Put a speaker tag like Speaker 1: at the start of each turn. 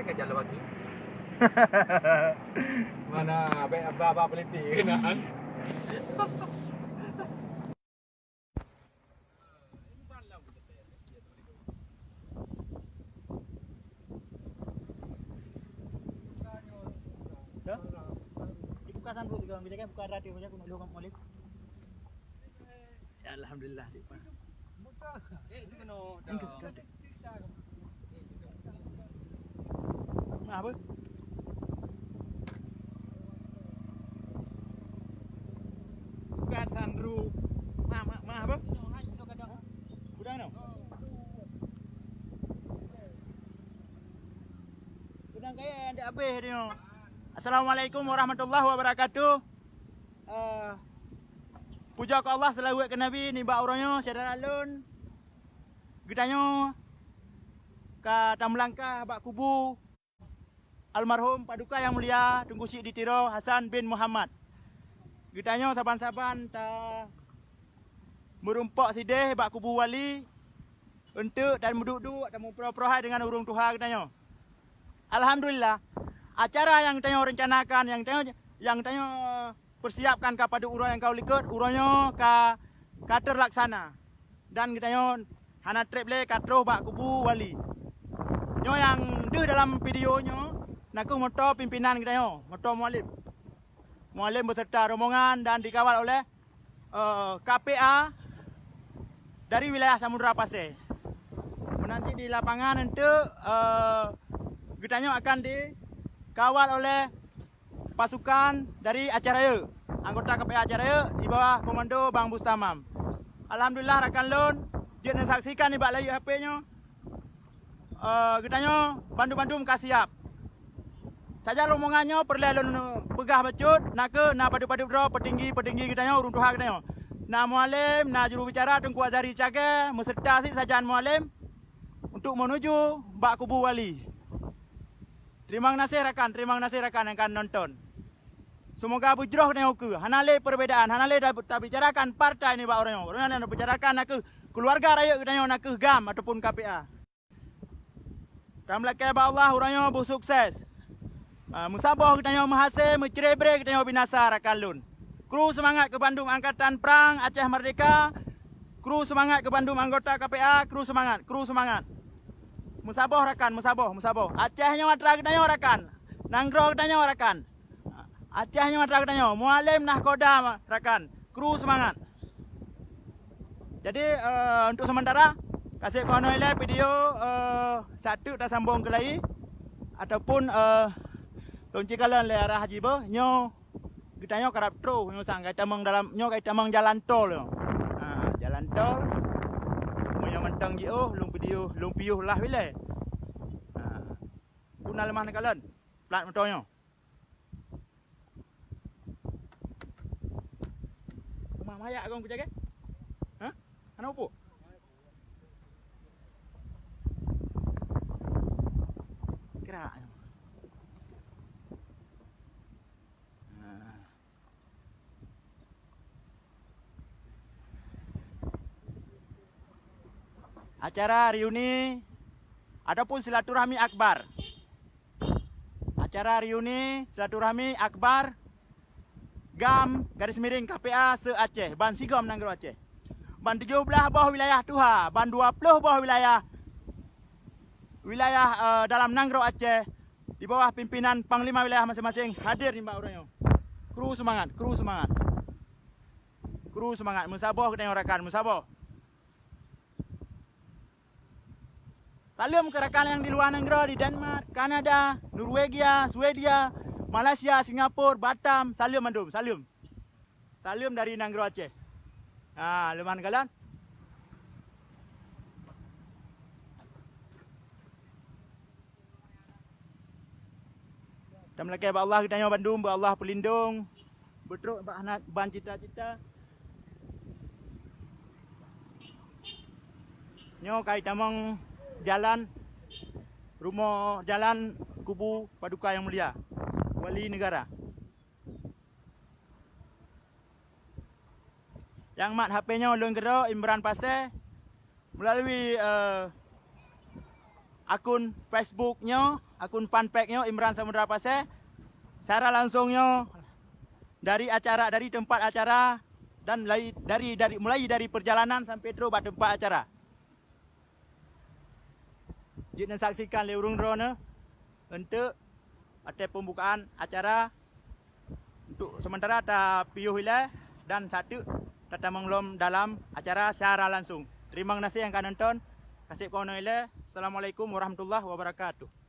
Speaker 1: kan jalan bagi. Mana abang peliti kenaan.
Speaker 2: Dibuka sunroof juga bila kan buka radio saja aku nak luang molek. Ya alhamdulillah dik.
Speaker 1: Itu kena.
Speaker 2: Apa? Bukan sunroof. Ma apa? Udang no. Udang kaya ada habis dia. Assalamualaikum warahmatullahi wabarakatuh. Puja ke Allah selawat ke Nabi ni ba orangnya sedar alun. Gitanyo ka Tamlangkah bak kubu almarhum Paduka Yang Mulia Tunku Syed Ditiro Hasan bin Muhammad. Gitanyo saban-saban ta merumpak sideh bak kubu wali untuk dan menduduk dan memperah-perahai dengan urung Tuhan gitanyo. Alhamdulillah acara yang gitanyo rencanakan yang gitanyo persiapkan kepada urang yang kau likut urangnya ka terlaksana. Dan gitanyo hana trip le katro bak kubu wali. Nyo yang deh dalam videonya naku motor pimpinan gitanyo, motor mualim. Mualim beserta rombongan dan dikawal oleh KPA dari wilayah Samudra Pasir. Nanti di lapangan untuk gitanyo akan dikawal oleh pasukan dari Acaraya, anggota KPA Acaraya di bawah komando Bang Bustamam. Alhamdulillah rakan lon, dia nak saksikan ni bak layar HP-nya. Gitanyo bandu-bandu muka siap. Saja rombongannya perlu lon pegah becut, nak padu-padu bro petinggi gitanyo urung Tuhan gitanyo. Na mualim, na juru bicara Tunku Azhari Cage, meserta si sajaan mualim untuk menuju bak kubu wali. Terima kasih rakan yang akan nonton. Semoga bujroh dengan aku. Hanale perbedaan, hanale dah bicarakan partai ni bak orangnya. Orangnya nak bicarakan nak keluarga raya gitanyo nak GAM ataupun KPA. Dan belakang Allah orangnya bersukses. Musabah gitanyo mahasiswa mencerebre gitanyo binasa rakan lun. Kru semangat ke Bandung Angkatan Perang Aceh Merdeka. Kru semangat ke Bandung anggota KPA, kru semangat. Musabah rakan, musabah. Acehnya matra gitanyo rakan. Nanggro gitanyo rakan. Acehnya matra gitanyo, mualim nahkoda rakan. Kru semangat. Jadi untuk sementara kasih kono ile video satu tak sambung ke lain ataupun tonci kalan le arah haji bo nyo gitanyo karap tro nyo sang kait tamang jalan tol yo. Jalan tol moyo mentang jio lung video lung piuh lah wile. Guna lemah nak kalan plat motornya. Rumah mayak kau jaga? Hah? Ana opo? Gerak. Acara reuni ataupun silaturahmi akbar. Acara reuni silaturahmi akbar GAM garis miring KPA se-Aceh, Ban Sigom Nanggro Aceh. Ban 17 bawah wilayah Tuha, ban 20 bawah wilayah dalam Nanggro Aceh di bawah pimpinan panglima wilayah masing-masing hadir di mbak orangnya. Kru semangat. Musabah kita rakan, musabah. Salam ke rakan yang di luar negara, di Denmark, Kanada, Norwegia, Swedia, Malaysia, Singapura, Batam. Salam mandum, salam. Salam dari Nanggro Aceh. Leman kalian. Dan melaki Allah kita nyawa Bandung, Allah pelindung. Betruk anak ban cita-cita. Nyo kai tamang jalan rumah jalan kubu Paduka Yang Mulia Wali Negara. Yang mat HP-nya ulun gerak Imran Pasir melalui akun Facebooknya, akun fanpage-nya Imran Samudra Pasir. Secara langsungnya dari tempat acara dan mulai dari perjalanan sampai terus pada tempat acara. Jika saksikan leurung drone untuk ada pembukaan acara untuk sementara ada piuh hilang dan satu tata mengelom dalam acara secara langsung. Terima kasih yang akan nonton. Kasih kawan. Assalamualaikum warahmatullahi wabarakatuh.